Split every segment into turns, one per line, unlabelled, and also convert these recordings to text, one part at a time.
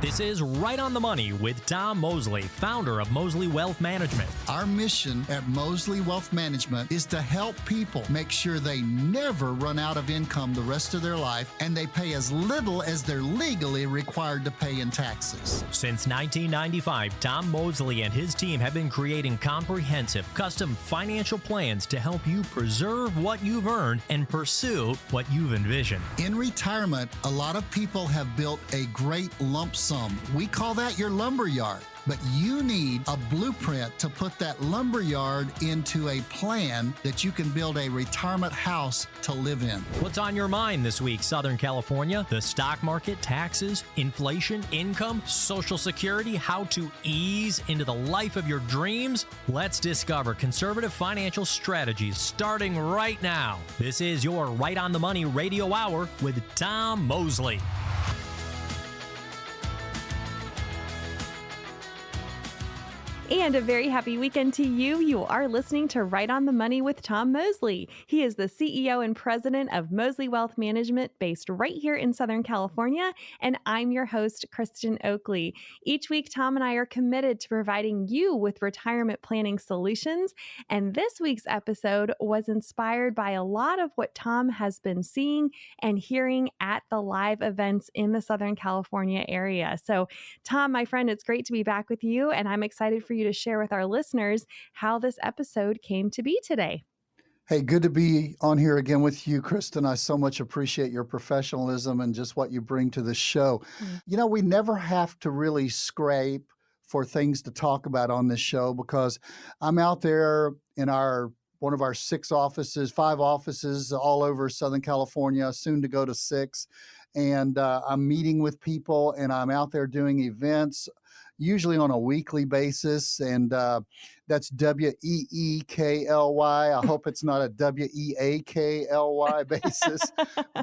This is Right on the Money with Tom Mosley, founder of Mosley Wealth Management.
Our mission at Mosley Wealth Management is to help people make sure they never run out of income the rest of their life and they pay as little as they're legally required to pay in taxes.
Since 1995, Tom Mosley and his team have been creating comprehensive, custom financial plans to help you preserve what you've earned and pursue what you've envisioned.
In retirement, a lot of people have built a great lump sum. We call that your lumber yard. But you need a blueprint to put that lumber yard into a plan that you can build a retirement house to live in.
What's on your mind this week, Southern California? The stock market, taxes, inflation, income, Social Security, how to ease into the life of your dreams? Let's discover conservative financial strategies starting right now. This is your Right on the Money Radio Hour with Tom Mosley.
And a very happy weekend to you. You are listening to Right on the Money with Tom Mosley. He is the CEO and president of Mosley Wealth Management based right here in Southern California. And I'm your host, Kristin Oakley. Each week, Tom and I are committed to providing you with retirement planning solutions. And this week's episode was inspired by a lot of what Tom has been seeing and hearing at the live events in the Southern California area. So, Tom, my friend, it's great to be back with you. And I'm excited for you to share with our listeners how this episode came to be today.
Hey, good to be on here again with you, Kristin. I so much appreciate your professionalism and just what you bring to the show. You know, we never have to really scrape for things to talk about on this show because I'm out there in one of our 5 offices all over Southern California, soon to go to 6. And I'm meeting with people and I'm out there doing events, usually on a weekly basis. And that's WEEKLY. I hope it's not a WEAKLY basis.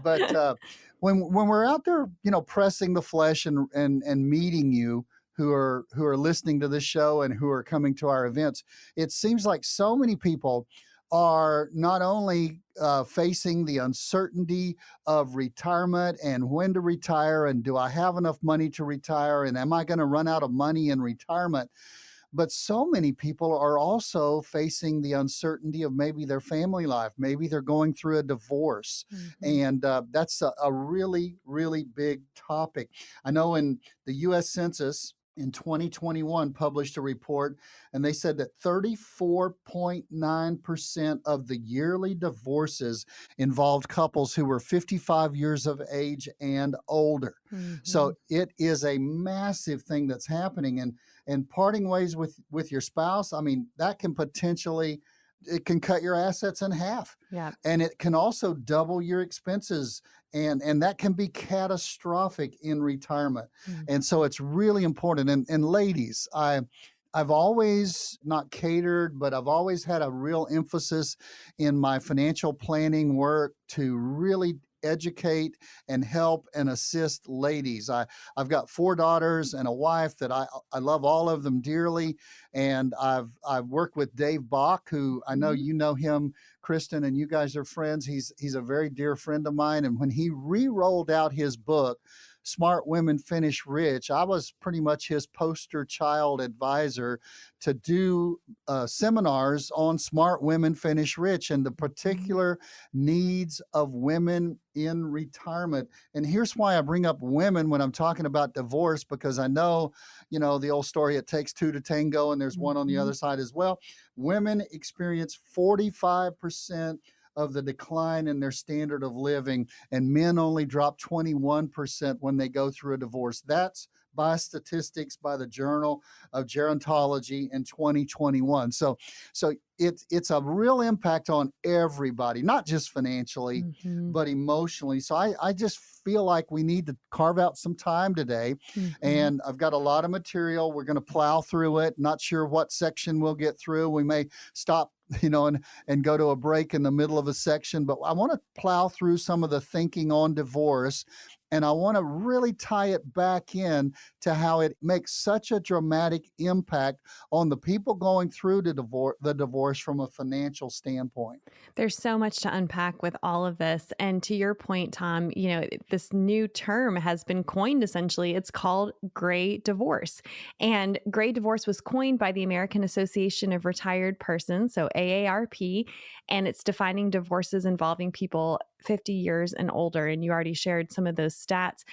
But when we're out there, you know, pressing the flesh and meeting you who are listening to this show and who are coming to our events, it seems like so many people are not only facing the uncertainty of retirement and when to retire and do I have enough money to retire and am I going to run out of money in retirement? But so many people are also facing the uncertainty of maybe their family life. Maybe they're going through a divorce. And that's a really, really big topic. I know in the U.S. Census, in 2021 published a report, and they said that 34.9% of the yearly divorces involved couples who were 55 years of age and older. So it is a massive thing that's happening. And parting ways with your spouse, I mean, that can potentially, it can cut your assets in half.
Yeah.
And it can also double your expenses. And that can be catastrophic in retirement. And so it's really important. And ladies, I've always not catered, but I've always had a real emphasis in my financial planning work to really educate and help and assist ladies. I've got 4 daughters and a wife that I love all of them dearly. And I've worked with 𝗂𝗶𝘃𝗃, who I know you know him, Kristin, and you guys are friends. He's a very dear friend of mine. And when he re-rolled out his book, Smart Women Finish Rich, I was pretty much his poster child advisor to do seminars on Smart Women Finish Rich and the particular needs of women in retirement. And here's why I bring up women when I'm talking about divorce, because I know, you know, the old story, it takes 2 to tango, and there's one on the other side as well. Women experience 45% of the decline in their standard of living, and men only drop 21% when they go through a divorce. That's by statistics by the Journal of Gerontology in 2021. So it's a real impact on everybody, not just financially, but emotionally. So I just feel like we need to carve out some time today. And I've got a lot of material. We're going to plow through it. Not sure what section we'll get through. We may stop, you know, and go to a break in the middle of a section, but I want to plow through some of the thinking on divorce And I want to really tie it back in to how it makes such a dramatic impact on the people going through the divorce from a financial standpoint.
There's so much to unpack with all of this. And to your point, Tom, this new term has been coined essentially. It's called gray divorce. And gray divorce was coined by the American Association of Retired Persons, so AARP, and it's defining divorces involving people 50 years and older. And you already shared some of those stats.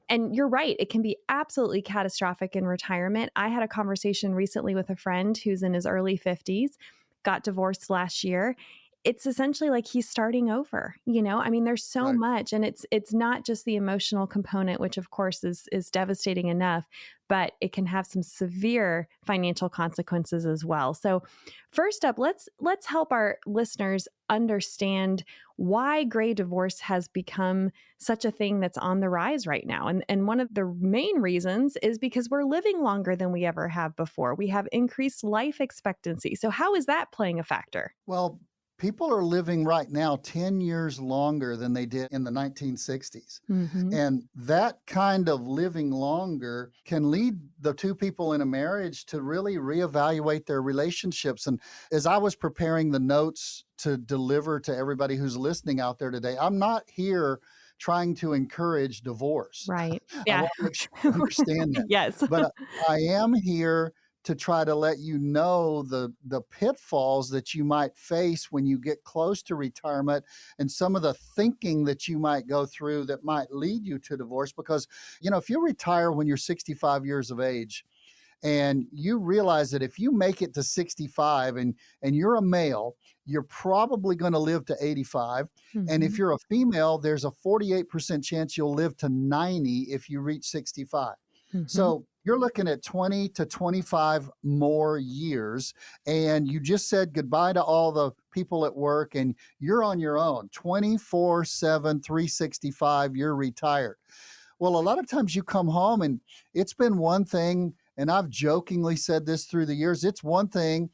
And you're right, it can be absolutely catastrophic in retirement. I had a conversation recently with a friend who's in his early 50s, got divorced last year. It's essentially like he's starting over, I mean, there's so
Right.
much, and it's not just the emotional component, which of course is devastating enough, but it can have some severe financial consequences as well. So first up, let's help our listeners understand why gray divorce has become such a thing that's on the rise right now. And one of the main reasons is because we're living longer than we ever have before. We have increased life expectancy. So how is that playing a factor?
Well, people are living right now 10 years longer than they did in the 1960s.
Mm-hmm.
And that kind of living longer can lead the two people in a marriage to really reevaluate their relationships. And as I was preparing the notes to deliver to everybody who's listening out there today, I'm not here trying to encourage divorce.
Right.
I
Yeah.
want to make sure you understand that.
Yes.
But I am here to try to let you know the pitfalls that you might face when you get close to retirement, and some of the thinking that you might go through that might lead you to divorce. Because, if you retire when you're 65 years of age, and you realize that if you make it to 65 and you're a male, you're probably going to live to 85. And if
Mhm.
you're a female, there's a 48% chance you'll live to 90 if you reach 65.
Mhm.
So you're looking at 20 to 25 more years, and you just said goodbye to all the people at work, and you're on your own 24/7, 365, you're retired. Well, a lot of times you come home and it's been one thing, and I've jokingly said this through the years, it's one thing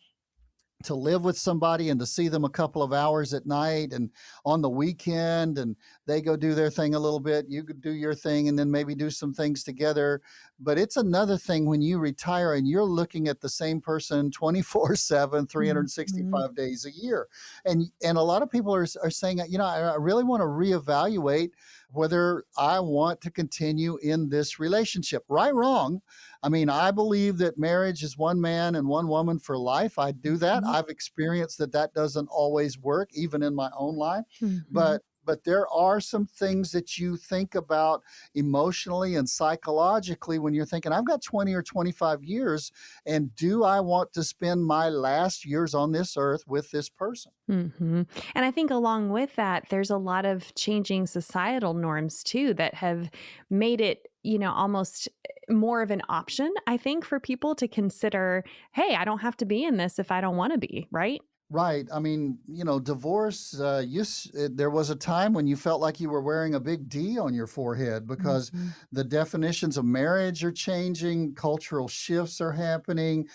to live with somebody and to see them a couple of hours at night and on the weekend, and they go do their thing a little bit, you could do your thing, and then maybe do some things together. But it's another thing when you retire and you're looking at the same person 24/7,
Mhm.
365 days a year. And a lot of people are saying, I really want to reevaluate whether I want to continue in this relationship. Right, wrong. I mean, I believe that marriage is one man and one woman for life. I do that.
Mhm.
I've experienced that doesn't always work, even in my own life.
Mhm.
But there are some things that you think about emotionally and psychologically when you're thinking, I've got 20 or 25 years, and do I want to spend my last years on this earth with this person?
Mhm. And I think along with that, there's a lot of changing societal norms too that have made it, almost more of an option, I think, for people to consider, hey, I don't have to be in this if I don't want to be, right?
Right. I mean, divorce, there was a time when you felt like you were wearing a big D on your forehead because
Mhm.
the definitions of marriage are changing, cultural shifts are happening.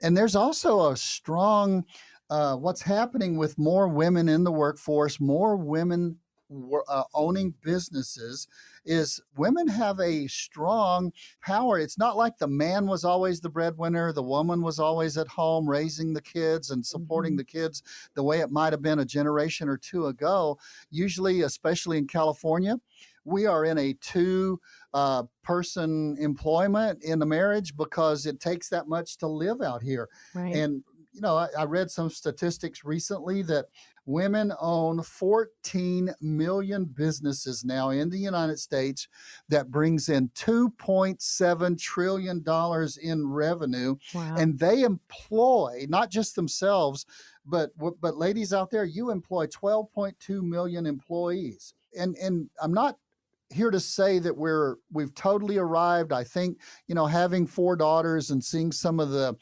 And there's also a strong, what's happening with more women in the workforce, more women owning businesses, is women have a strong power. It's not like the man was always the breadwinner, the woman was always at home raising the kids and supporting
Mhm.
the kids the way it might have been a generation or two ago. Usually, especially in California, we are in a two person employment in a marriage because it takes that much to live out here.
Right.
And I read some statistics recently that women own 14 million businesses now in the United States that brings in $2.7 trillion in revenue.
Wow.
And they employ not just themselves, but ladies out there, you employ 12.2 million employees. And I'm not here to say that we've totally arrived. I think, having four daughters and seeing some of the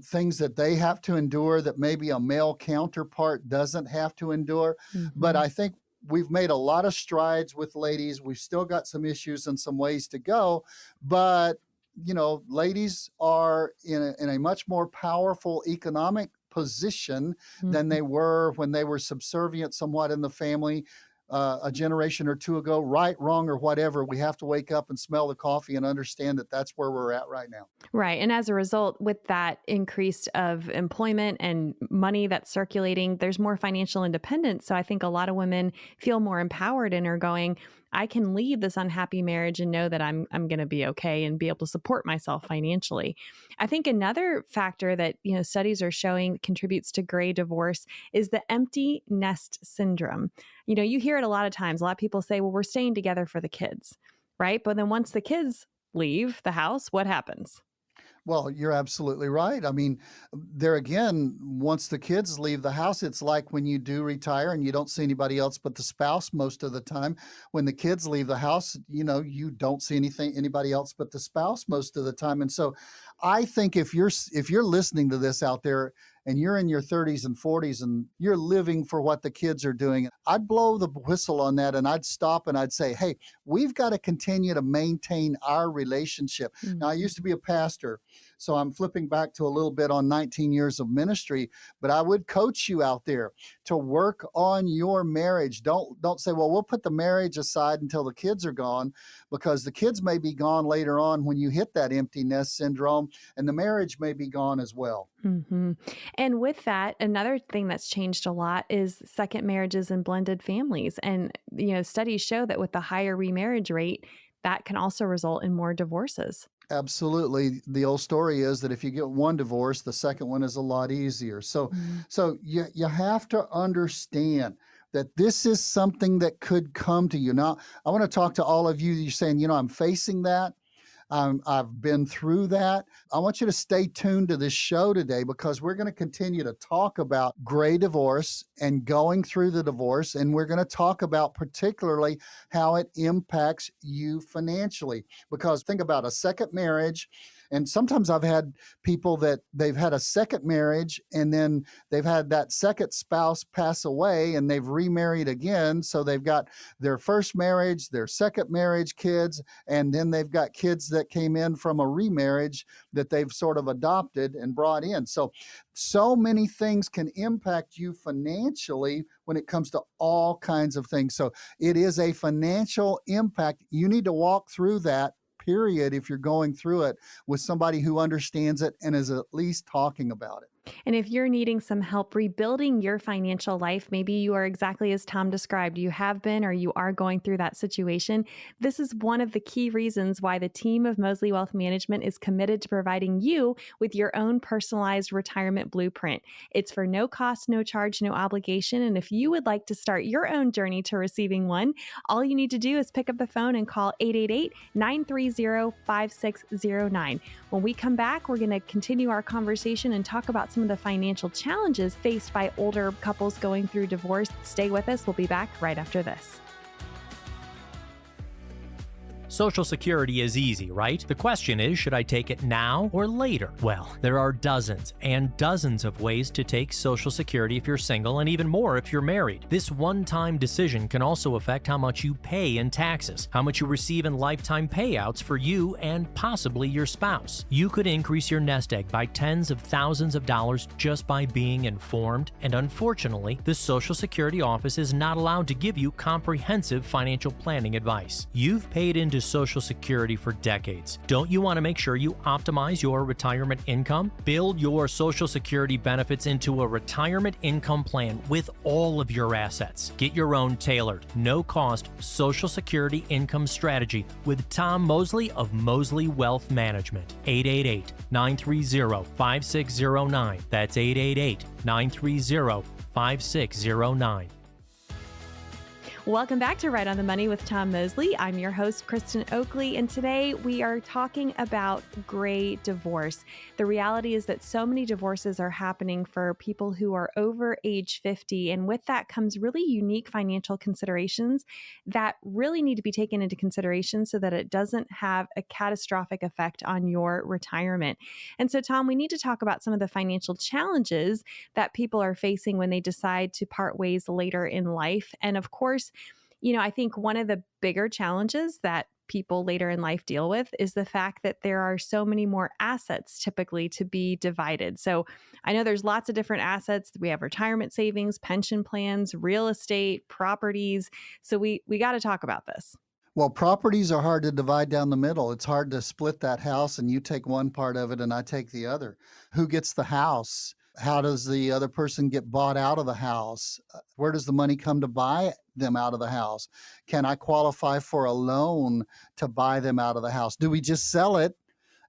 things that they have to endure that maybe a male counterpart doesn't have to endure. But
Mhm.
I think we've made a lot of strides with ladies. We've still got some issues and some ways to go. But, ladies are in a much more powerful economic position than
Mhm.
they were when they were subservient somewhat in the family. a generation or two ago, right, wrong, or whatever. We have to wake up and smell the coffee and understand that that's where we're at right now.
Right. And as a result, with that increase of employment and money that's circulating, there's more financial independence. So I think a lot of women feel more empowered and are going, I can leave this unhappy marriage and know that I'm going to be okay and be able to support myself financially. I think another factor that, studies are showing contributes to gray divorce is the empty nest syndrome. You hear it a lot of times. A lot of people say, well, we're staying together for the kids, right? But then once the kids leave the house, what happens?
Well, you're absolutely right. I mean, there again, once the kids leave the house, it's like when you do retire and you don't see anybody else but the spouse most of the time. When the kids leave the house, you don't see anybody else but the spouse most of the time. And so I think if you're listening to this out there and you're in your 30s and 40s and you're living for what the kids are doing, I'd blow the whistle on that and I'd stop and I'd say, hey, we've got to continue to maintain our relationship. Mm-hmm. Now, I used to be a pastor, so I'm flipping back to a little bit on 19 years of ministry, but I would coach you out there to work on your marriage. Don't say, well, we'll put the marriage aside until the kids are gone, because the kids may be gone later on when you hit that empty nest syndrome, and the marriage may be gone as well.
Mm-hmm. And with that, another thing that's changed a lot is second marriages and blended families. And, studies show that with the higher remarriage rate, that can also result in more divorces.
Absolutely. The old story is that if you get one divorce, the second one is a lot easier. So you have to understand that this is something that could come to you. Now, I want to talk to all of you. You're saying, I'm facing that. I've been through that. I want you to stay tuned to this show today, because we're going to continue to talk about gray divorce and going through the divorce. And we're going to talk about particularly how it impacts you financially. Because think about a second marriage. And sometimes I've had people that they've had a second marriage and then they've had that second spouse pass away and they've remarried again. So they've got their first marriage, their second marriage, kids, and then they've got kids that came in from a remarriage that they've sort of adopted and brought in. So many things can impact you financially when it comes to all kinds of things. So it is a financial impact. You need to walk through that period if you're going through it with somebody who understands it and is at least talking about it.
And if you're needing some help rebuilding your financial life, maybe you are exactly as Tom described, you have been or you are going through that situation. This is one of the key reasons why the team of Moseley Wealth Management is committed to providing you with your own personalized retirement blueprint. It's for no cost, no charge, no obligation. And if you would like to start your own journey to receiving one, all you need to do is pick up the phone and call 888-930-5609. When we come back, we're going to continue our conversation and talk about some of the financial challenges faced by older couples going through divorce. Stay with us. We'll be back right after this.
Social Security is easy, right? The question is, should I take it now or later? Well, there are dozens and dozens of ways to take Social Security if you're single, and even more if you're married. This one-time decision can also affect how much you pay in taxes, how much you receive in lifetime payouts for you and possibly your spouse. You could increase your nest egg by tens of thousands of dollars just by being informed, and unfortunately, the Social Security office is not allowed to give you comprehensive financial planning advice. You've paid into Social Security for decades. Don't you want to make sure you optimize your retirement income? Build your Social Security benefits into a retirement income plan with all of your assets. Get your own tailored, no-cost Social Security income strategy with Tom Moseley of Moseley Wealth Management. 888-930-5609. That's 888-930-5609.
Welcome back to Right on the Money with Tom Moseley. I'm your host, Kristin Oakley, and today we are talking about gray divorce. The reality is that so many divorces are happening for people who are over age 50, and with that comes really unique financial considerations that really need to be taken into consideration so that it doesn't have a catastrophic effect on your retirement. And so, Tom, we need to talk about some of the financial challenges that people are facing when they decide to part ways later in life. And of course, I think one of the bigger challenges that people later in life deal with is the fact that there are so many more assets typically to be divided. So I know there's lots of different assets. We have retirement savings, pension plans, real estate, properties. So we got to talk about this.
Well, properties are hard to divide down the middle. It's hard to split that house and you take one part of it and I take the other. Who gets the house? How does the other person get bought out of the house? Where does the money come to buy them out of the house? Can I qualify for a loan to buy them out of the house? Do we just sell it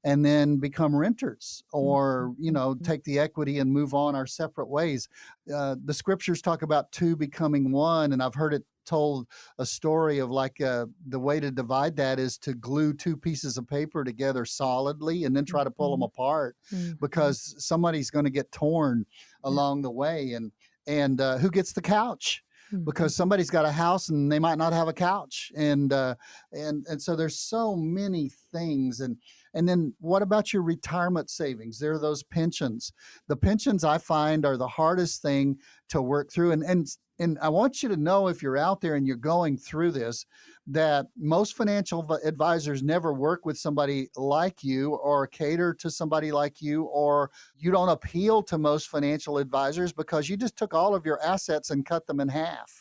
and then become renters, or take the equity and move on our separate ways? The scriptures talk about two becoming one, and I've heard it told a story of like the way to divide that is to glue two pieces of paper together solidly and then try to pull them apart, because somebody's going to get torn along the way. And who gets the couch? Because somebody's got a house and they might not have a couch, and so there's so many things. And then what about your retirement savings? There are those pensions. The pensions I find are the hardest thing to work through. And I want you to know, if you're out there and you're going through this, that most financial advisors never work with somebody like you or cater to somebody like you, or you don't appeal to most financial advisors because you just took all of your assets and cut them in half.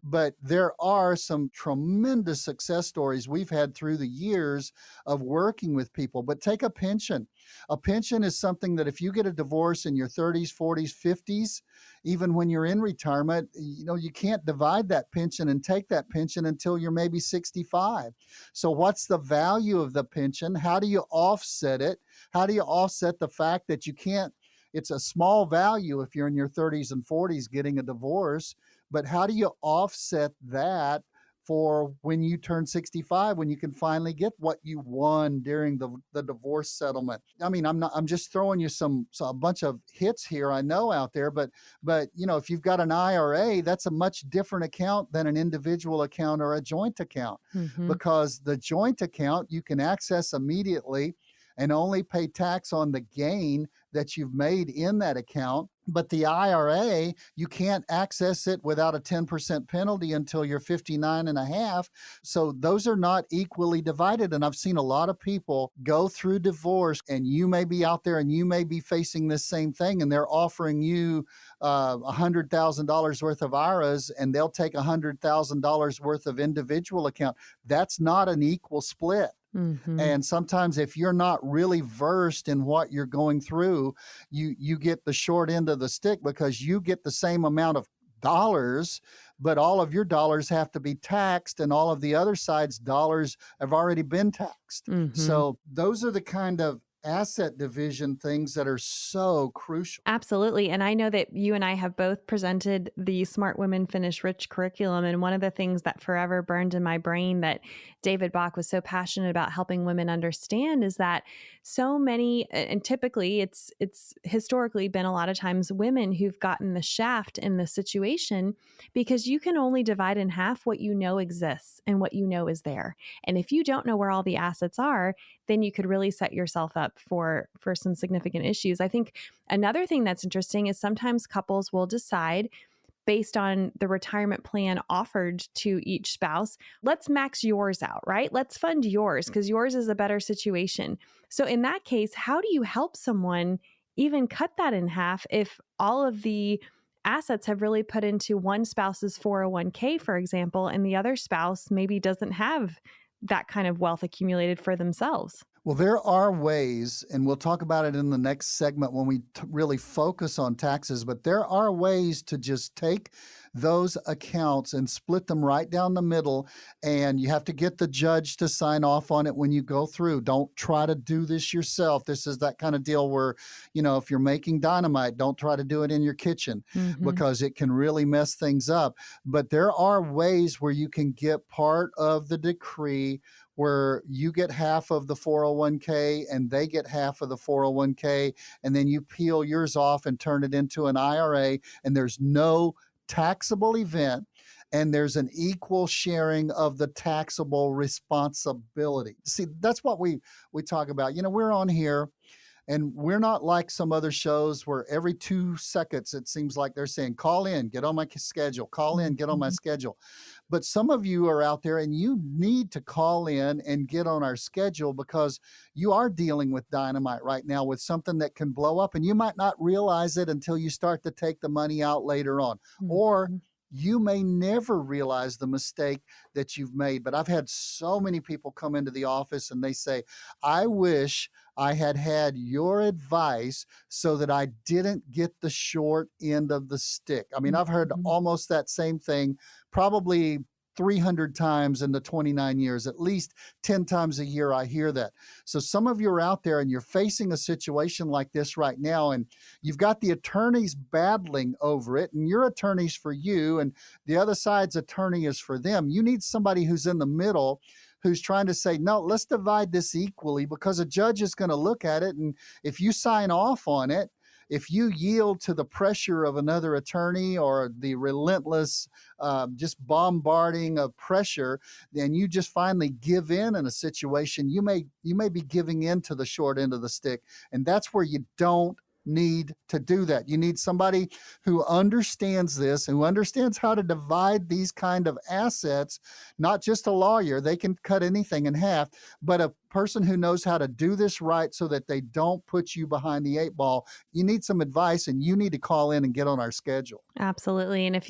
But there are some tremendous success stories we've had through the years of working with people. But take a pension. A pension is something that if you get a divorce in your 30s, 40s, 50s, even when you're in retirement, you can't divide that pension and take that pension until you're maybe 65. So what's the value of the pension? How do you offset it? How do you offset the fact that you can't? It's a small value if you're in your 30s and 40s getting a divorce, but how do you offset that for when you turn 65, when you can finally get what you won during the divorce settlement? I mean, I'm just throwing you a bunch of hits here, I know, out there, but if you've got an IRA, that's a much different account than an individual account or a joint account, because the joint account you can access immediately and only pay tax on the gain that you've made in that account. But the IRA, you can't access it without a 10% penalty until you're 59 and a half. So those are not equally divided. And I've seen a lot of people go through divorce, and you may be out there and you may be facing this same thing, and they're offering you $100,000 worth of IRAs, and they'll take $100,000 worth of individual account. That's not an equal split. And sometimes if you're not really versed in what you're going through, you get the short end of the stick, because you get the same amount of dollars, but all of your dollars have to be taxed, and all of the other side's dollars have already been taxed. So those are the kind of asset division things that are so crucial.
Absolutely. And I know that you and I have both presented the Smart Women Finish Rich curriculum. And one of the things that forever burned in my brain that 𝗏𝗏𝘃 was so passionate about helping women understand is that so many, and typically it's historically been a lot of times women who've gotten the shaft in the situation, because you can only divide in half what you know exists and what you know is there. And if you don't know where all the assets are, then you could really set yourself up for some significant issues. I think another thing that's interesting is sometimes couples will decide, based on the retirement plan offered to each spouse, let's max yours out, right? Let's fund yours because yours is a better situation. So in that case, how do you help someone even cut that in half if all of the assets have really put into one spouse's 401k, for example, and the other spouse maybe doesn't have that kind of wealth accumulated for themselves?
Well, there are ways, and we'll talk about it in the next segment when we really focus on taxes, but there are ways to just take those accounts and split them right down the middle, and you have to get the judge to sign off on it when you go through. Don't try to do this yourself. This is that kind of deal where, if you're making dynamite, don't try to do it in your kitchen because it can really mess things up. But there are ways where you can get part of the decree where you get half of the 401k and they get half of the 401k, and then you peel yours off and turn it into an IRA, and there's no taxable event, and there's an equal sharing of the taxable responsibility. See, that's what we talk about. We're on here, and we're not like some other shows where every 2 seconds it seems like they're saying, call in, get on my schedule, call in, get on my schedule. But some of you are out there and you need to call in and get on our schedule because you are dealing with dynamite right now, with something that can blow up, and you might not realize it until you start to take the money out later on. Or
Mhm.
you may never realize the mistake that you've made. But I've had so many people come into the office and they say, I wish I had had your advice so that I didn't get the short end of the stick. I mean, I've heard
Mhm.
almost that same thing probably 300 times in the 29 years. At least 10 times a year I hear that. So some of you are out there and you're facing a situation like this right now, and you've got the attorneys battling over it, and your attorney's for you and the other side's attorney is for them. You need somebody who's in the middle, who's trying to say, no, let's divide this equally, because a judge is going to look at it, and if you sign off on it, if you yield to the pressure of another attorney or the relentless just bombarding of pressure, then you just finally give in a situation, you may be giving in to the short end of the stick. And that's where you don't need to do that. You need somebody who understands this, who understands how to divide these kind of assets, not just a lawyer. They can cut anything in half, but a person who knows how to do this right so that they don't put you behind the eight ball. You need some advice, and you need to call in and get on our schedule.
Absolutely. And if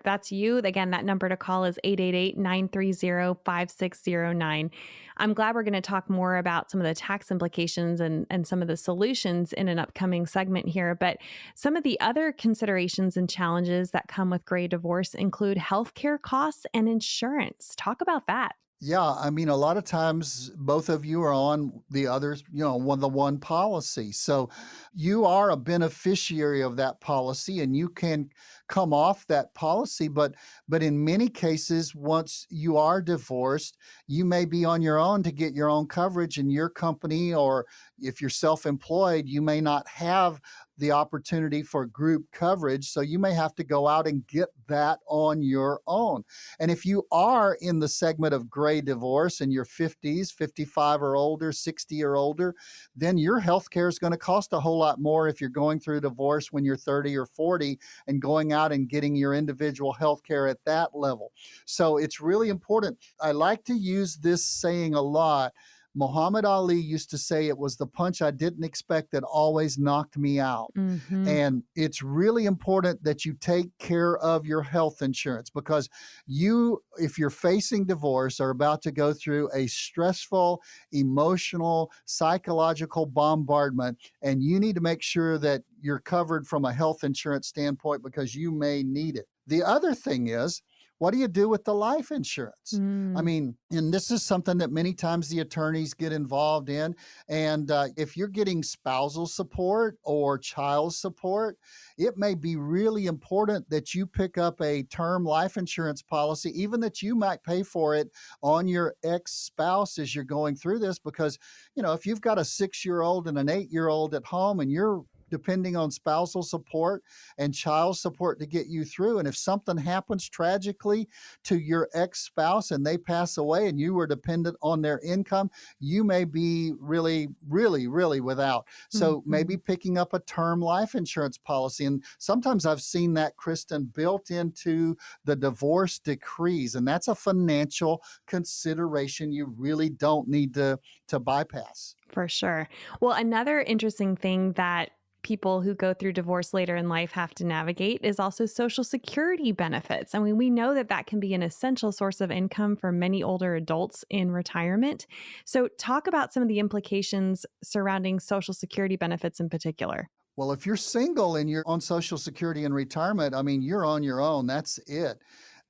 that's you, again, that number to call is 888-930-5609. I'm glad we're going to talk more about some of the tax implications and some of the solutions in an upcoming segment here. But some of the other considerations and challenges that come with gray divorce include healthcare costs and insurance. Talk about that.
Yeah, I mean, a lot of times both of you are on the others, the one policy. So you are a beneficiary of that policy and you can come off that policy. But in many cases, once you are divorced, you may be on your own to get your own coverage in your company, or if you're self-employed, you may not have the opportunity for group coverage. So you may have to go out and get that on your own. And if you are in the segment of gray divorce in your 50s, 55 or older, 60 or older, then your health care is going to cost a whole lot more if you're going through divorce when you're 30 or 40 and going out and getting your individual health care at that level. So it's really important. I like to use this saying a lot. Muhammad Ali used to say, it was the punch I didn't expect that always knocked me out.
Mm-hmm.
And it's really important that you take care of your health insurance, because if you're facing divorce, are about to go through a stressful, emotional, psychological bombardment, and you need to make sure that you're covered from a health insurance standpoint because you may need it. The other thing is, what do you do with the life insurance? I mean, and this is something that many times the attorneys get involved in. And if you're getting spousal support or child support, it may be really important that you pick up a term life insurance policy, even that you might pay for it on your ex-spouse as you're going through this. Because, if you've got a 6-year-old and an 8-year-old at home and you're depending on spousal support and child support to get you through. And if something happens tragically to your ex-spouse and they pass away and you were dependent on their income, you may be really, really, really without. So maybe picking up a term life insurance policy. And sometimes I've seen that, Kristin, built into the divorce decrees. And that's a financial consideration you really don't need to bypass.
For sure. Well, another interesting thing that people who go through divorce later in life have to navigate is also Social Security benefits. I mean, we know that can be an essential source of income for many older adults in retirement. So talk about some of the implications surrounding Social Security benefits in particular.
Well, if you're single and you're on Social Security in retirement, I mean, you're on your own. That's it.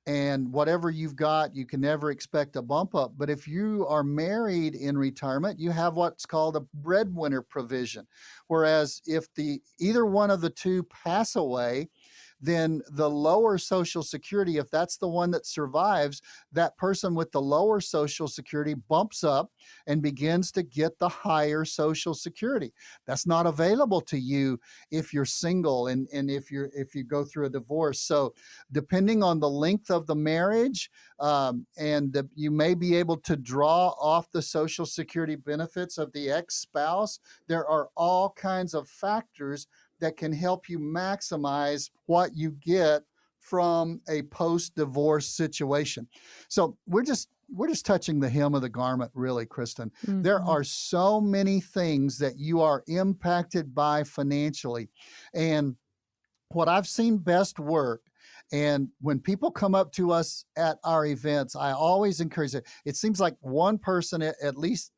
And whatever you've got, you can never expect a bump up. But if you are married in retirement, you have what's called a breadwinner provision. Whereas if either one of the two pass away, then the lower Social Security, if that's the one that survives, that person with the lower Social Security bumps up and begins to get the higher Social Security. That's not available to you if you're single and if you go through a divorce. So depending on the length of the marriage, you may be able to draw off the Social Security benefits of the ex-spouse. There are all kinds of factors that can help you maximize what you get from a post-divorce situation. So we're just touching the hem of the garment, really, Kristin. There are so many things that you are impacted by financially. And what I've seen best work, and when people come up to us at our events, I always encourage it. It seems like one person at least,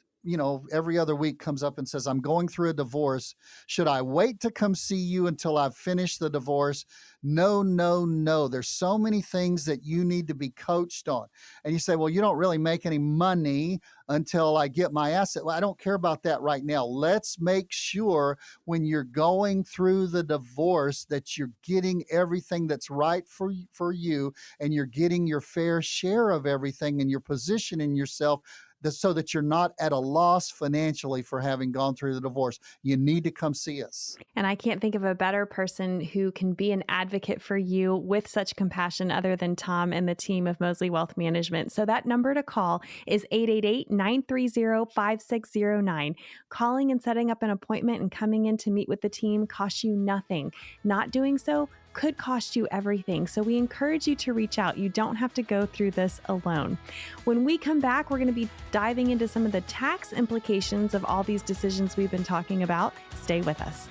every other week comes up and says, I'm going through a divorce. Should I wait to come see you until I've finished the divorce? No, no, no. There's so many things that you need to be coached on. And you say, well, you don't really make any money until I get my asset. Well, I don't care about that right now. Let's make sure when you're going through the divorce that you're getting everything that's right for you, and you're getting your fair share of everything, and you're positioning yourself so that you're not at a loss financially for having gone through the divorce. You need to come see us.
And I can't think of a better person who can be an advocate for you with such compassion other than Tom and the team of Moseley Wealth Management. So that number to call is 888-930-5609. Calling and setting up an appointment and coming in to meet with the team costs you nothing. Not doing so could cost you everything. So we encourage you to reach out. You don't have to go through this alone. When we come back, we're going to be diving into some of the tax implications of all these decisions we've been talking about. Stay with us.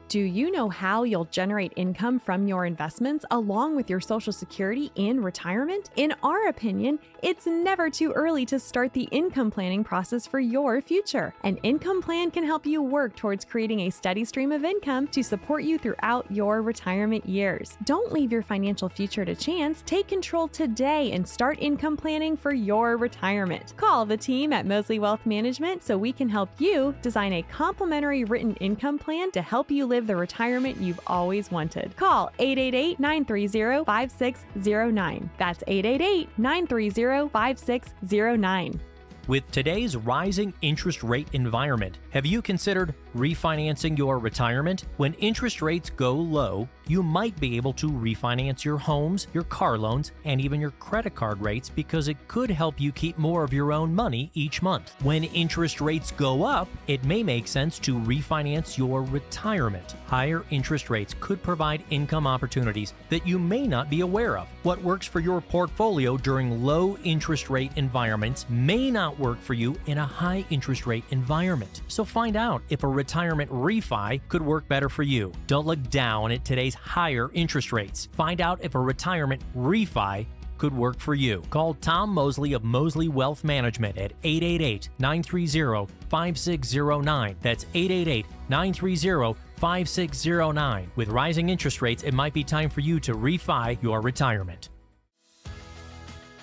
Do you know how you'll generate income from your investments along with your Social Security in retirement? In our opinion, it's never too early to start the income planning process for your future. An income plan can help you work towards creating a steady stream of income to support you throughout your retirement years. Don't leave your financial future to chance. Take control today and start income planning for your retirement. Call the team at Moseley Wealth Management so we can help you design a complimentary written income plan to help you live the retirement you've always wanted. Call 888-930-5609. That's 888-930-5609.
With today's rising interest rate environment, have you considered refinancing your retirement? When interest rates go low, you might be able to refinance your homes, your car loans, and even your credit card rates because it could help you keep more of your own money each month. When interest rates go up, it may make sense to refinance your retirement. Higher interest rates could provide income opportunities that you may not be aware of. What works for your portfolio during low interest rate environments may not work for you in a high interest rate environment. So find out if a retirement refi could work better for you. Don't look down at today's higher interest rates. Find out if a retirement refi could work for you. Call Tom Moseley of Moseley Wealth Management at 888-930-5609. That's 888-930-5609. With rising interest rates, it might be time for you to refi your retirement.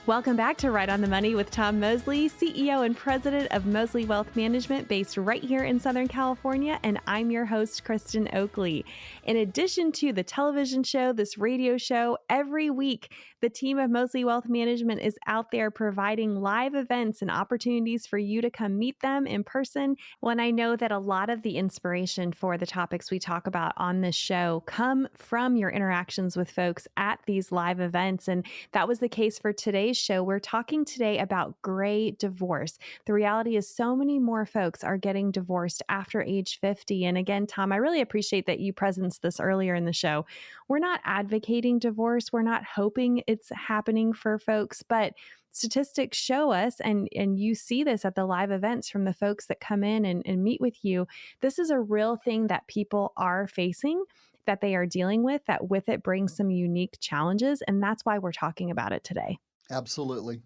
Welcome back to Right on the Money with Tom Moseley, CEO and President of Moseley Wealth Management, based right here in Southern California, and I'm your host, Kristin Oakley. In addition to the television show, this radio show, every week, the team of Moseley Wealth Management is out there providing live events and opportunities for you to come meet them in person. When I know that a lot of the inspiration for the topics we talk about on this show come from your interactions with folks at these live events, and that was the case for today's show. We're talking today about gray divorce. The reality is so many more folks are getting divorced after age 50. And again, Tom, I really appreciate that you presenced this earlier in the show. We're not advocating divorce. We're not hoping it's happening for folks, but statistics show us, and you see this at the live events from the folks that come in and meet with you. This is a real thing that people are facing, that they are dealing with, that with it brings some unique challenges. And that's why we're talking about it today.
Absolutely.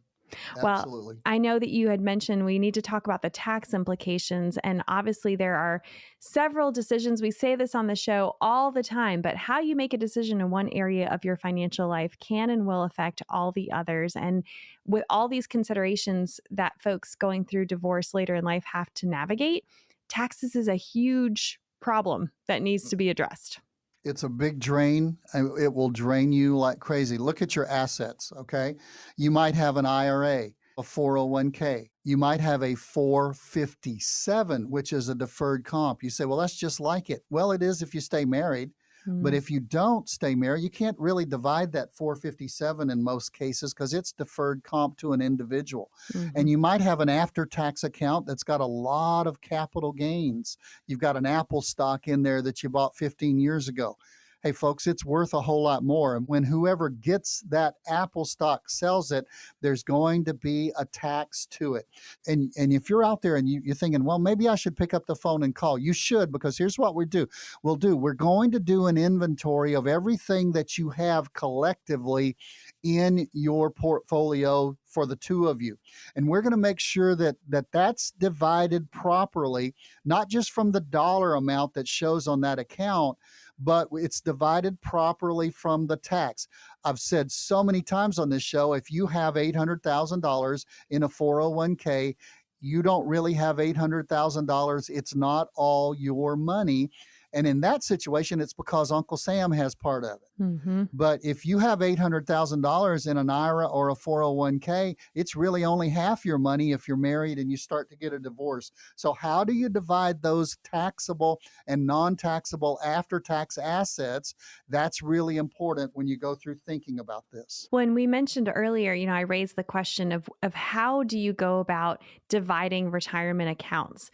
Well,
Absolutely.
I know that you had mentioned we need to talk about the tax implications, and obviously there are several decisions. We say this on the show all the time, but how you make a decision in one area of your financial life can and will affect all the others. And with all these considerations that folks going through divorce later in life have to navigate, taxes is a huge problem that needs to be addressed.
It's a big drain. It will drain you like crazy. Look at your assets, okay? You might have an IRA, a 401k. You might have a 457, which is a deferred comp. You say, well, that's just like it. Well, it is if you stay married. But if you don't stay married, you can't really divide that 457 in most cases because it's deferred comp to an individual. And you might have an after-tax account that's got a lot of capital gains. You've got an Apple stock in there that you bought 15 years ago. hey, folks, it's worth a whole lot more. And when whoever gets that Apple stock sells it, there's going to be a tax to it. And if you're out there and you're thinking, well, maybe I should pick up the phone and call, you should, because here's what we're going to do an inventory of everything that you have collectively in your portfolio for the two of you. And we're going to make sure that that's divided properly, not just from the dollar amount that shows on that account, but it's divided properly from the tax. I've said so many times on this show, if you have $800,000 in a 401k, you don't really have $800,000. It's not all your money. And in that situation, it's because Uncle Sam has part of it.
Mm-hmm.
But if you have $800,000 in an IRA or a 401k, it's really only half your money if you're married and you start to get a divorce. So how do you divide those taxable and non-taxable after-tax assets? That's really important when you go through thinking about this.
When we mentioned earlier, I raised the question of how do you go about dividing retirement accounts?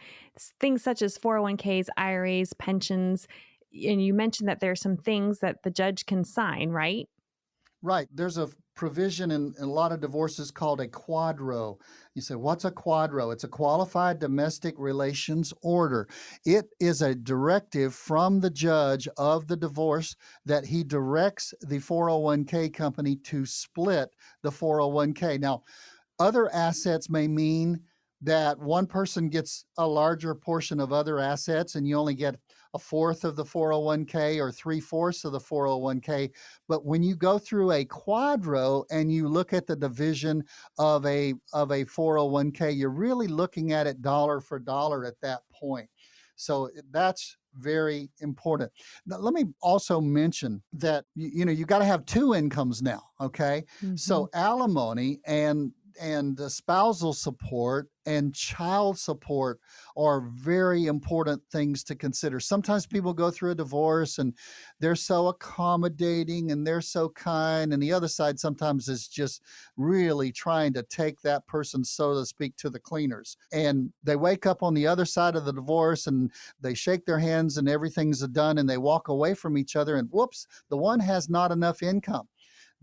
Things such as 401ks, IRAs, pensions, and you mentioned that there are some things that the judge can sign, right?
Right. There's a provision in a lot of divorces called a QDRO. You say, what's a QDRO? It's a Qualified Domestic Relations Order. It is a directive from the judge of the divorce that he directs the 401k company to split the 401k. Now, other assets may mean that one person gets a larger portion of other assets and you only get a fourth of the 401k or 3/4 of the 401k. But when you go through a QDRO and you look at the division of a 401k, you're really looking at it dollar for dollar at that point. So that's very important. Now, let me also mention that you got to have two incomes now, okay?
Mm-hmm.
So alimony and spousal support and child support are very important things to consider. Sometimes people go through a divorce and they're so accommodating and they're so kind, and the other side sometimes is just really trying to take that person, so to speak, to the cleaners. And they wake up on the other side of the divorce and they shake their hands and everything's done and they walk away from each other, and whoops, the one has not enough income.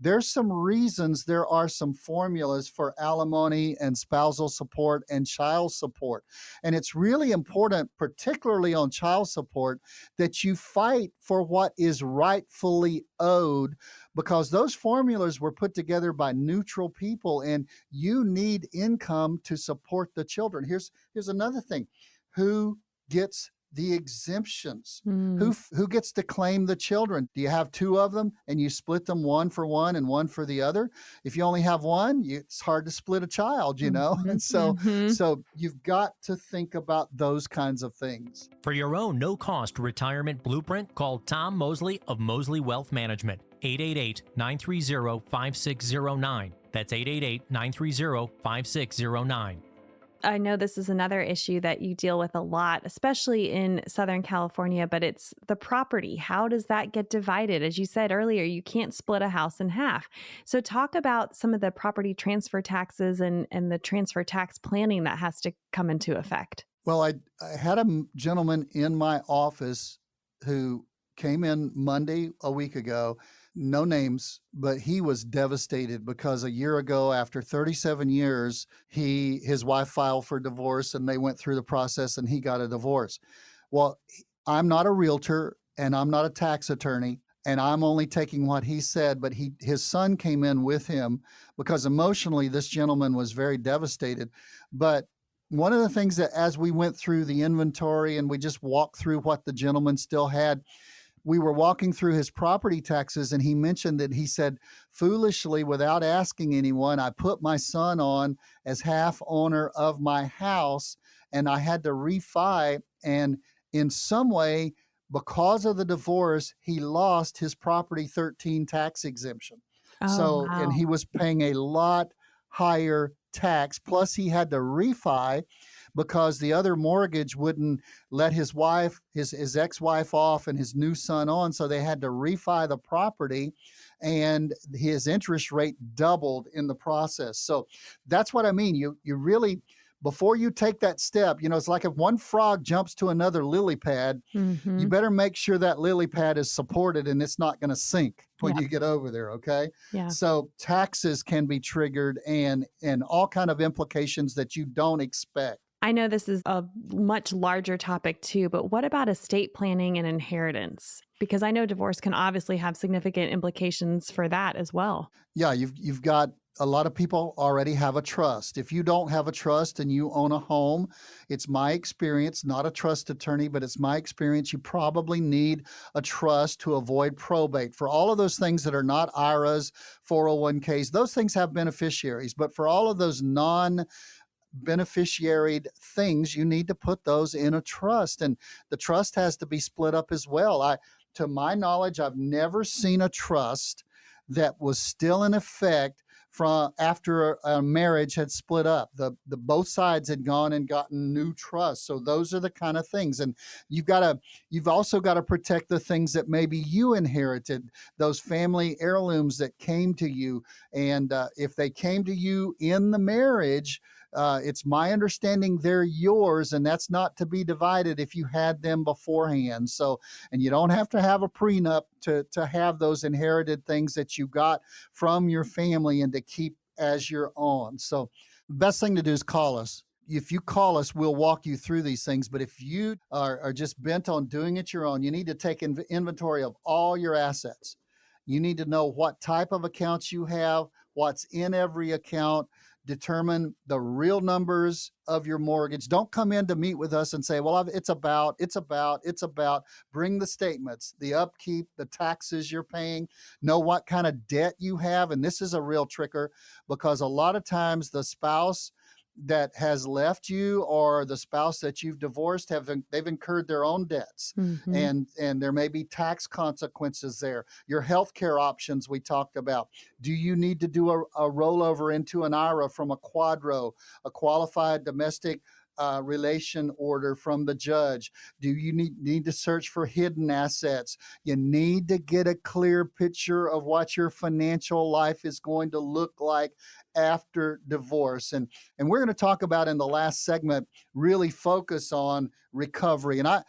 There's some reasons, there are some formulas for alimony and spousal support and child support. And it's really important, particularly on child support, that you fight for what is rightfully owed, because those formulas were put together by neutral people and you need income to support the children. Here's another thing. Who gets the exemptions? Who gets to claim the children? Do you have two of them and you split them, one for one and one for the other? If you only have one, it's hard to split a child,
Mm-hmm.
And so
Mm-hmm.
so you've got to think about those kinds of things.
For your own no-cost retirement blueprint, call Tom Mosley of Mosley Wealth Management, 888-930-5609. That's 888-930-5609.
I know this is another issue that you deal with a lot, especially in Southern California, but it's the property. How does that get divided? As you said earlier, you can't split a house in half. So talk about some of the property transfer taxes and the transfer tax planning that has to come into effect.
Well, I had a gentleman in my office who came in Monday a week ago, no names, but he was devastated because a year ago, after 37 years, his wife filed for divorce and they went through the process and he got a divorce. Well, I'm not a realtor and I'm not a tax attorney, and I'm only taking what he said, but his son came in with him because emotionally this gentleman was very devastated. But one of the things that, as we went through the inventory and we just walked through what the gentleman still had, we were walking through his property taxes, and he mentioned that he said, foolishly, without asking anyone, I put my son on as half owner of my house, and I had to refi. And in some way, because of the divorce, he lost his Property 13 tax exemption.
Oh, wow.
And he was paying a lot higher tax. Plus, he had to refi because the other mortgage wouldn't let his wife, his ex-wife off and his new son on. So they had to refi the property, and his interest rate doubled in the process. So that's what I mean. You really before you take that step, it's like if one frog jumps to another lily pad, you better make sure that lily pad is supported and it's not going to sink when you get over there, okay?
Yeah.
So taxes can be triggered and all kind of implications that you don't expect.
I know this is a much larger topic too, but what about estate planning and inheritance? Because I know divorce can obviously have significant implications for that as well.
Yeah, you've got a lot of people already have a trust. If you don't have a trust and you own a home, it's my experience, not a trust attorney, but it's my experience, you probably need a trust to avoid probate. For all of those things that are not IRAs, 401ks, those things have beneficiaries. But for all of those non-beneficiaried things, you need to put those in a trust. And the trust has to be split up as well. To my knowledge, I've never seen a trust that was still in effect from after a marriage had split up. The both sides had gone and gotten new trusts. So those are the kind of things. And you've also got to protect the things that maybe you inherited, those family heirlooms that came to you. And if they came to you in the marriage, it's my understanding they're yours, and that's not to be divided if you had them beforehand. So, and you don't have to have a prenup to have those inherited things that you got from your family and to keep as your own. So the best thing to do is call us. If you call us, we'll walk you through these things. But if you are just bent on doing it your own, you need to take inventory of all your assets. You need to know what type of accounts you have, what's in every account, determine the real numbers of your mortgage. Don't come in to meet with us and say, well, it's about. Bring the statements, the upkeep, the taxes you're paying, know what kind of debt you have. And this is a real tricker, because a lot of times the spouse that has left you or the spouse that you've divorced, they've incurred their own debts. And there may be tax consequences there. Your healthcare options we talked about. Do you need to do a rollover into an IRA from a QDRO, a qualified domestic relation order from the judge? Do you need to search for hidden assets? You need to get a clear picture of what your financial life is going to look like after divorce. And we're going to talk about in the last segment, really focus on recovery. And I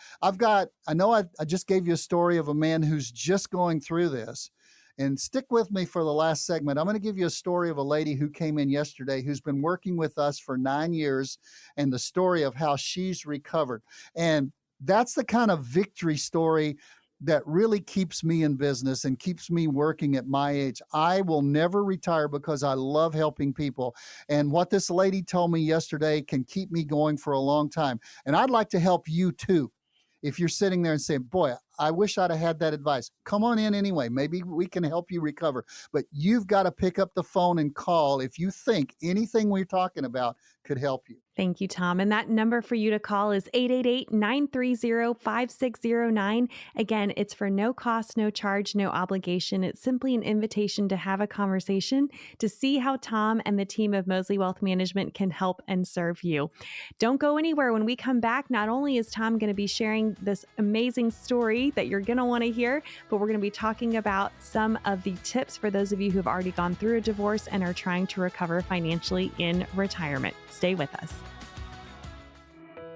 just gave you a story of a man who's just going through this. And stick with me for the last segment. I'm going to give you a story of a lady who came in yesterday who's been working with us for 9 years, and the story of how she's recovered. And that's the kind of victory story that really keeps me in business and keeps me working at my age. I will never retire because I love helping people. And what this lady told me yesterday can keep me going for a long time. And I'd like to help you too. If you're sitting there and saying, boy, I wish I'd have had that advice, come on in anyway. Maybe we can help you recover. But you've got to pick up the phone and call if you think anything we're talking about could help you.
Thank you, Tom. And that number for you to call is 888-930-5609. Again, it's for no cost, no charge, no obligation. It's simply an invitation to have a conversation to see how Tom and the team of Moseley Wealth Management can help and serve you. Don't go anywhere. When we come back, not only is Tom going to be sharing this amazing story that you're going to want to hear, but we're going to be talking about some of the tips for those of you who've already gone through a divorce and are trying to recover financially in retirement. Stay with us.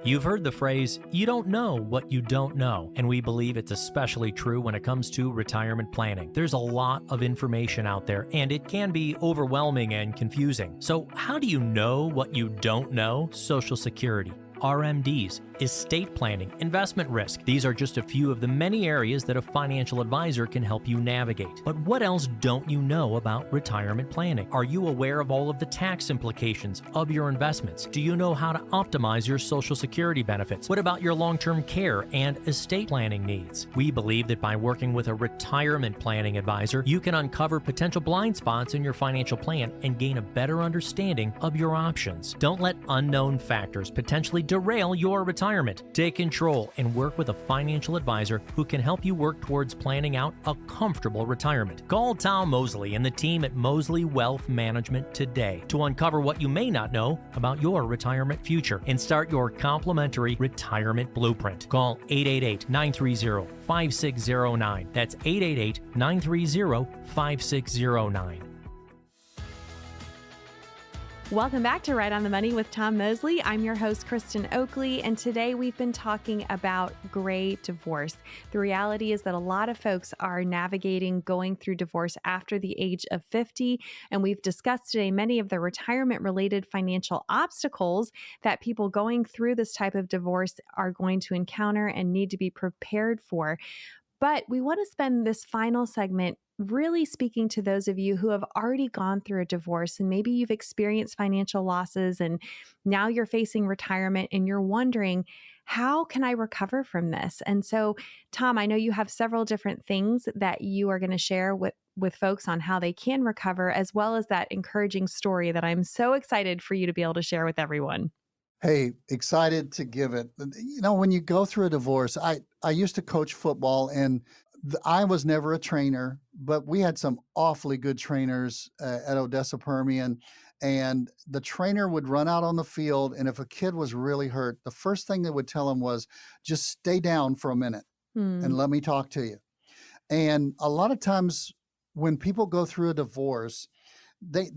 You've heard the phrase, you don't know what you don't know, and we believe it's especially true when it comes to retirement planning. There's a lot of information out there, and it can be overwhelming and confusing. So how do you know what you don't know? Social Security, RMDs, estate planning, investment risk. These are just a few of the many areas that a financial advisor can help you navigate. But what else don't you know about retirement planning? Are you aware of all of the tax implications of your investments? Do you know how to optimize your Social Security benefits? What about your long-term care and estate planning needs? We believe that by working with a retirement planning advisor, you can uncover potential blind spots in your financial plan and gain a better understanding of your options. Don't let unknown factors potentially derail your retirement. Take control and work with a financial advisor who can help you work towards planning out a comfortable retirement. Call Tom Moseley and the team at Moseley Wealth Management today to uncover what you may not know about your retirement future and start your complimentary retirement blueprint. Call 888-930-5609. That's 888-930-5609.
Welcome back to Right on the Money with Tom Mosley. I'm your host, Kristin Oakley, and today we've been talking about gray divorce. The reality is that a lot of folks are navigating going through divorce after the age of 50, and we've discussed today many of the retirement-related financial obstacles that people going through this type of divorce are going to encounter and need to be prepared for. But we want to spend this final segment really speaking to those of you who have already gone through a divorce and maybe you've experienced financial losses and now you're facing retirement and you're wondering, how can I recover from this? And so, Tom, I know you have several different things that you are going to share with folks on how they can recover, as well as that encouraging story that I'm so excited for you to be able to share with everyone.
Hey, excited to give it. You know, when you go through a divorce, I used to coach football, and I was never a trainer, but we had some awfully good trainers at 𝗂𝗶𝘃𝗃, and the trainer would run out on the field, and if a kid was really hurt, the first thing they would tell him was, just stay down for a minute and let me talk to you. And a lot of times when people go through a divorce, they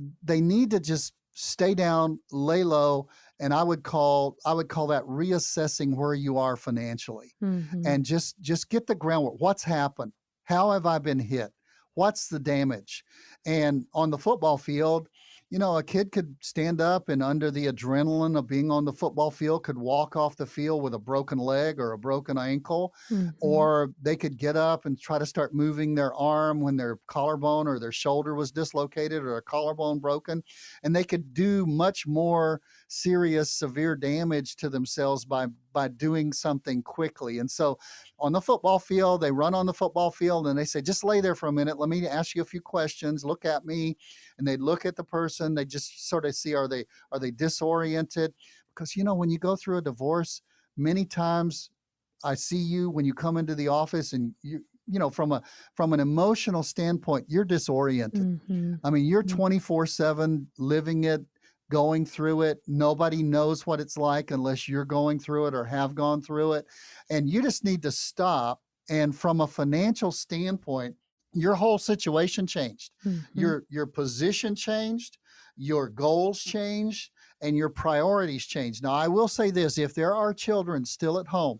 need to just stay down, lay low, and I would call that reassessing where you are financially, and just get the groundwork. What's happened? How have I been hit? What's the damage? And on the football field, you know, a kid could stand up and under the adrenaline of being on the football field could walk off the field with a broken leg or a broken ankle, or they could get up and try to start moving their arm when their collarbone or their shoulder was dislocated or a collarbone broken, and they could do much more serious, severe damage to themselves by doing something quickly. And so on the football field, they run on the football field and they say, just lay there for a minute. Let me ask you a few questions. Look at me. And they look at the person. They just sort of see, are they disoriented? Because, you know, when you go through a divorce, many times I see you when you come into the office and you know, from an emotional standpoint, you're disoriented. I mean, you're 24/7 living it, going through it. Nobody knows what it's like unless you're going through it or have gone through it. And you just need to stop. And from a financial standpoint, your whole situation changed. Your position changed, your goals changed, and your priorities changed. Now, I will say this, if there are children still at home,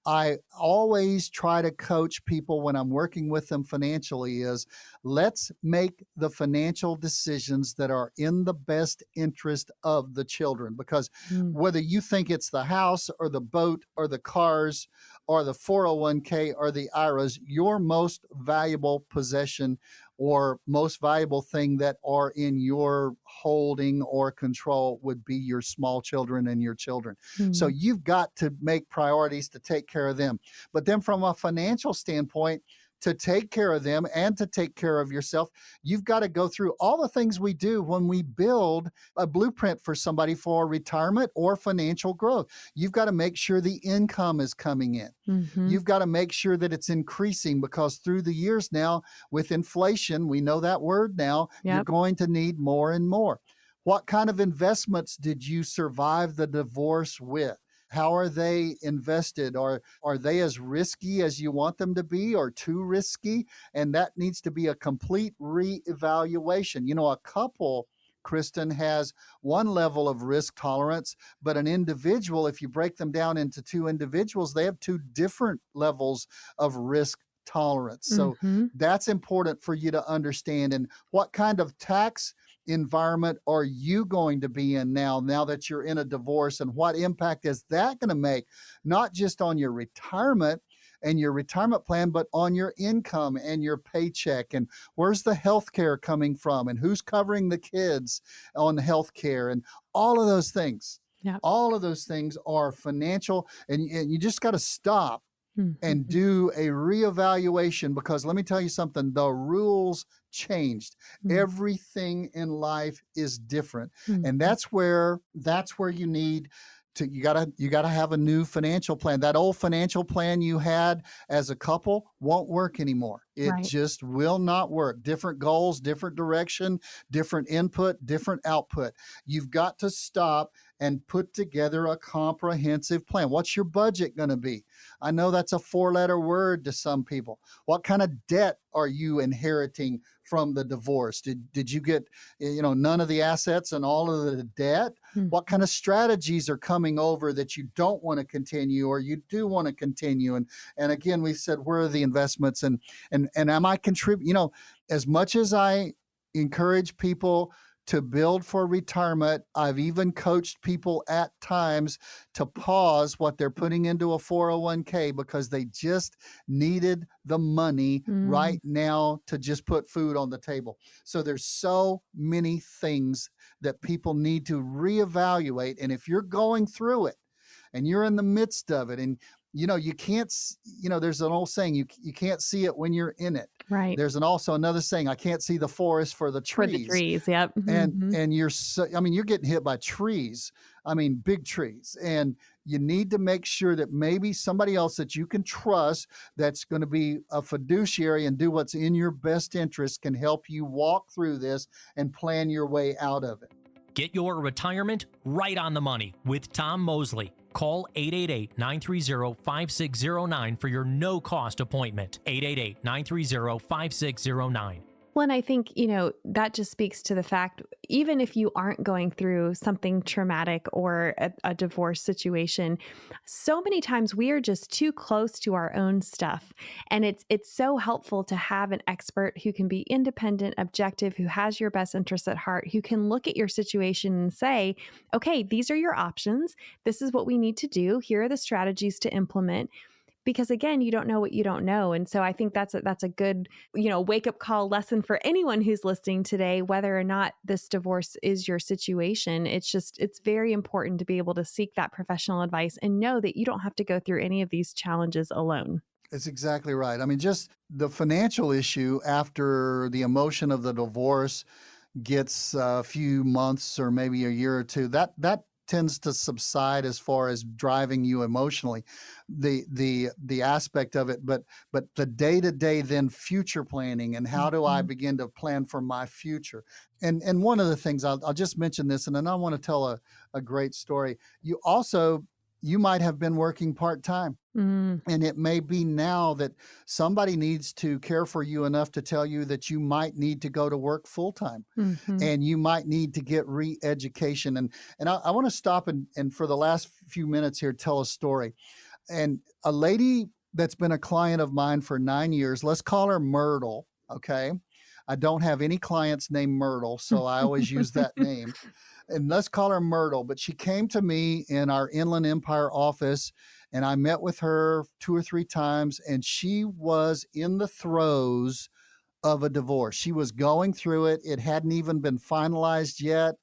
I always try to coach people when I'm working with them financially is, let's make the financial decisions that are in the best interest of the children. Because whether you think it's the house or the boat or the cars or the 401k or the IRAs, your most valuable possession or most valuable thing that are in your holding or control would be your small children and your children. So you've got to make priorities to take care of them. But then from a financial standpoint, to take care of them and to take care of yourself, you've got to go through all the things we do when we build a blueprint for somebody for retirement or financial growth. You've got to make sure the income is coming in. You've got to make sure that it's increasing, because through the years now with inflation, we know that word now, you're going to need more and more. What kind of investments did you survive the divorce with? How are they invested? Are they as risky as you want them to be, or too risky? And that needs to be a complete reevaluation. You know, a couple, Kristin, has one level of risk tolerance, but an individual, if you break them down into two individuals, they have two different levels of risk tolerance. So that's important for you to understand. And what kind of tax environment are you going to be in now that you're in a divorce, and what impact is that going to make, not just on your retirement and your retirement plan, but on your income and your paycheck, and where's the health care coming from, and who's covering the kids on health care, and all of those things. All of those things are financial, and you just got to stop and do a reevaluation, because let me tell you something, the rules changed. Everything in life is different. And that's where you need to, you gotta have a new financial plan. That old financial plan you had as a couple won't work anymore. It just will not work. Different goals, different direction, different input, different output. You've got to stop and put together a comprehensive plan. What's your budget going to be? I know that's a 4-letter word to some people. What kind of debt are you inheriting from the divorce? Did you get, none of the assets and all of the debt? What kind of strategies are coming over that you don't want to continue or you do want to continue? And again, we said, where are the investments and am I contributing? As much as I encourage people to build for retirement, I've even coached people at times to pause what they're putting into a 401k because they just needed the money right now to just put food on the table. So there's so many things that people need to reevaluate. And if you're going through it and you're in the midst of it and you can't, there's an old saying, you can't see it when you're in it.
Right.
There's also another saying, I can't see the forest for the trees.
For the trees, yep.
And you're getting hit by trees. Big trees. And you need to make sure that maybe somebody else that you can trust that's going to be a fiduciary and do what's in your best interest can help you walk through this and plan your way out of it.
Get your retirement right on the money with Tom Mosley. Call 888-930-5609 for your no-cost appointment. 888-930-5609.
Well, and I think, that just speaks to the fact, even if you aren't going through something traumatic or a divorce situation, so many times we are just too close to our own stuff. And it's so helpful to have an expert who can be independent, objective, who has your best interests at heart, who can look at your situation and say, okay, these are your options. This is what we need to do. Here are the strategies to implement. Because again, you don't know what you don't know. And so I think that's a good, wake up call lesson for anyone who's listening today, whether or not this divorce is your situation. It's very important to be able to seek that professional advice and know that you don't have to go through any of these challenges alone.
It's exactly right. Just the financial issue after the emotion of the divorce gets a few months or maybe a year or two, that tends to subside as far as driving you emotionally, the aspect of it, but the day-to-day then future planning and how do I begin to plan for my future? And one of the things I'll just mention this, and then I want to tell a great story. You might have been working part-time. And it may be now that somebody needs to care for you enough to tell you that you might need to go to work full-time and you might need to get re-education. And I want to stop and for the last few minutes here, tell a story. And a lady that's been a client of mine for 9 years, let's call her Myrtle, okay? I don't have any clients named Myrtle, so I always use that name. And let's call her Myrtle, but she came to me in our Inland Empire office and I met with her 2 or 3 times and she was in the throes of a divorce. She was going through it. It hadn't even been finalized yet.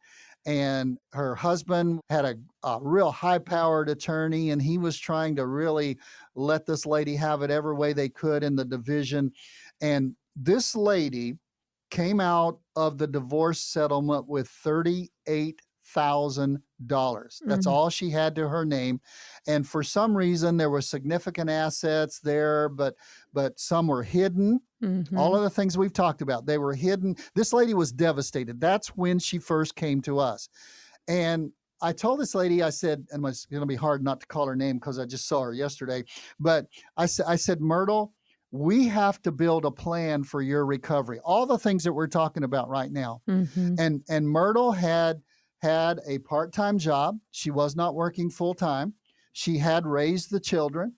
And her husband had a real high-powered attorney and he was trying to really let this lady have it every way they could in the division. And this lady came out of the divorce settlement with $38,000. That's all she had to her name. And for some reason, there were significant assets there, but some were hidden. All of the things we've talked about, they were hidden. This lady was devastated. That's when she first came to us. And I told this lady, I said, and it's going to be hard not to call her name because I just saw her yesterday, but I said, Myrtle, we have to build a plan for your recovery. All the things that we're talking about right now. And Myrtle had a part-time job. She was not working full-time. She had raised the children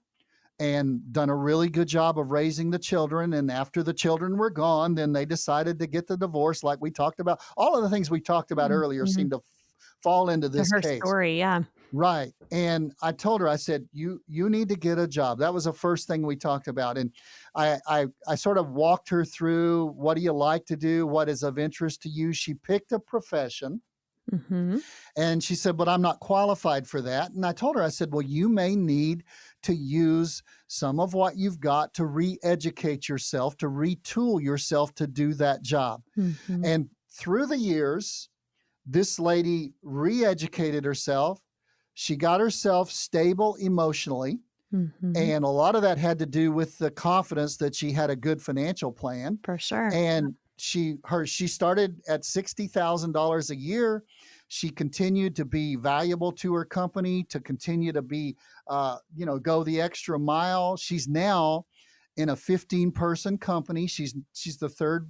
and done a really good job of raising the children. And after the children were gone, then they decided to get the divorce like we talked about. All of the things we talked about earlier seem to fall into this
her
case.
Story, yeah.
Right. And I told her, I said, you need to get a job. That was the first thing we talked about. And I sort of walked her through, what do you like to do? What is of interest to you? She picked a profession. And she said, but I'm not qualified for that. And I told her, I said, well, you may need to use some of what you've got to re-educate yourself, to retool yourself to do that job. And through the years, this lady re-educated herself. She got herself stable emotionally. And a lot of that had to do with the confidence that she had a good financial plan.
For sure.
And she started at $60,000 a year. She continued to be valuable to her company, to continue to be, go the extra mile. She's now in a 15-person company. She's the third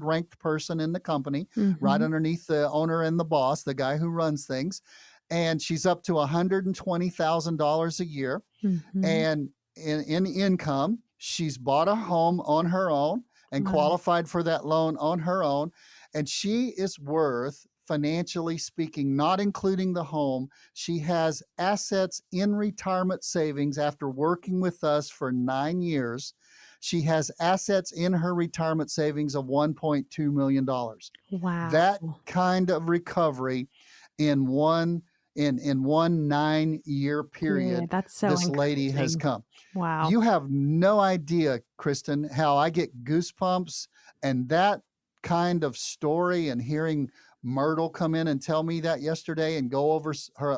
ranked person in the company, right underneath the owner and the boss, the guy who runs things. And she's up to $120,000 a year. And in income, she's bought a home on her own and qualified for that loan on her own. And she is worth, financially speaking, not including the home, she has assets in retirement savings after working with us for 9 years. She has assets in her retirement savings of $1.2 million.
Wow.
That kind of recovery in one 9-year period,
that's so
this lady has
encouraging.
come.
Wow.
You have no idea, Kristin, how I get goosebumps, and that kind of story, and hearing Myrtle come in and tell me that yesterday and go over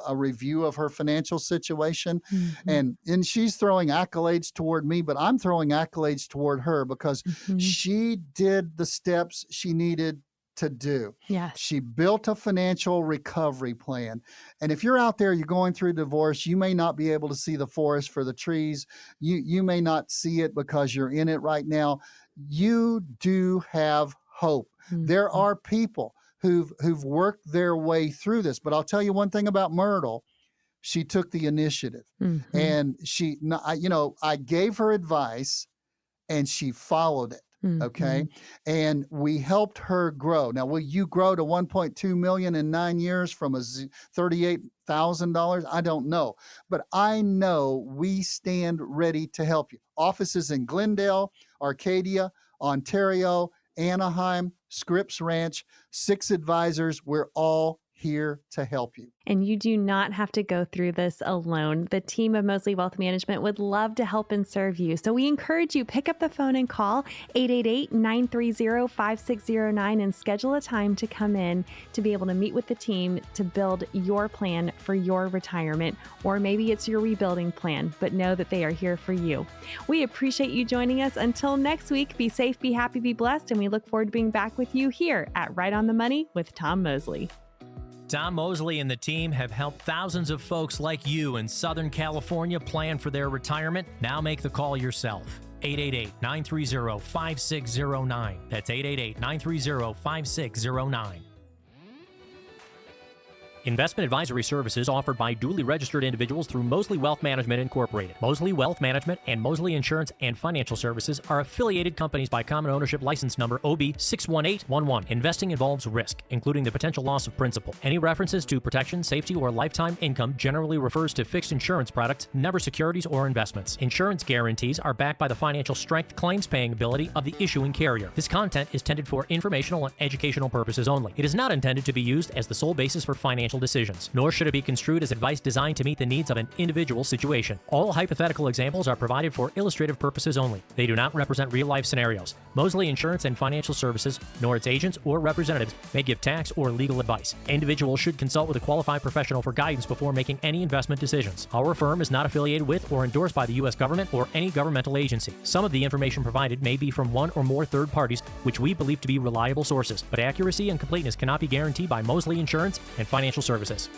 a review of her financial situation. And she's throwing accolades toward me, but I'm throwing accolades toward her because she did the steps she needed to do.
Yes.
She built a financial recovery plan. And if you're out there, you're going through divorce, you may not be able to see the forest for the trees. You may not see it because you're in it right now. You do have hope. There are people who've worked their way through this. But I'll tell you one thing about Myrtle. She took the initiative. And I gave her advice and she followed it. Okay. And we helped her grow. Now, will you grow to $1.2 million in 9 years from a $38,000? I don't know. But I know we stand ready to help you. Offices in Glendale, Arcadia, Ontario, Anaheim, Scripps Ranch, 6 advisors. We're all here to help you.
And you do not have to go through this alone. The team of 𝗂𝗟 Wealth Management would love to help and serve you. So we encourage you, pick up the phone and call 888-930-5609 and schedule a time to come in to be able to meet with the team to build your plan for your retirement. Or maybe it's your rebuilding plan, but know that they are here for you. We appreciate you joining us. Until next week, be safe, be happy, be blessed, and we look forward to being back with you here at Right on the Money with Tom Mosley.
Tom Mosley and the team have helped thousands of folks like you in Southern California plan for their retirement. Now make the call yourself. 888-930-5609. That's 888-930-5609. Investment advisory services offered by duly registered individuals through Mosley Wealth Management Incorporated. Mosley Wealth Management and Mosley Insurance and Financial Services are affiliated companies by common ownership license number OB61811. Investing involves risk, including the potential loss of principal. Any references to protection, safety, or lifetime income generally refers to fixed insurance products, never securities or investments. Insurance guarantees are backed by the financial strength, claims paying ability of the issuing carrier. This content is intended for informational and educational purposes only. It is not intended to be used as the sole basis for financial decisions, nor should it be construed as advice designed to meet the needs of an individual situation. All hypothetical examples are provided for illustrative purposes only. They do not represent real-life scenarios. Mosley Insurance and Financial Services, nor its agents or representatives, may give tax or legal advice. Individuals should consult with a qualified professional for guidance before making any investment decisions. Our firm is not affiliated with or endorsed by the U.S. government or any governmental agency. Some of the information provided may be from one or more third parties, which we believe to be reliable sources, but accuracy and completeness cannot be guaranteed by Mosley Insurance and Financial Services.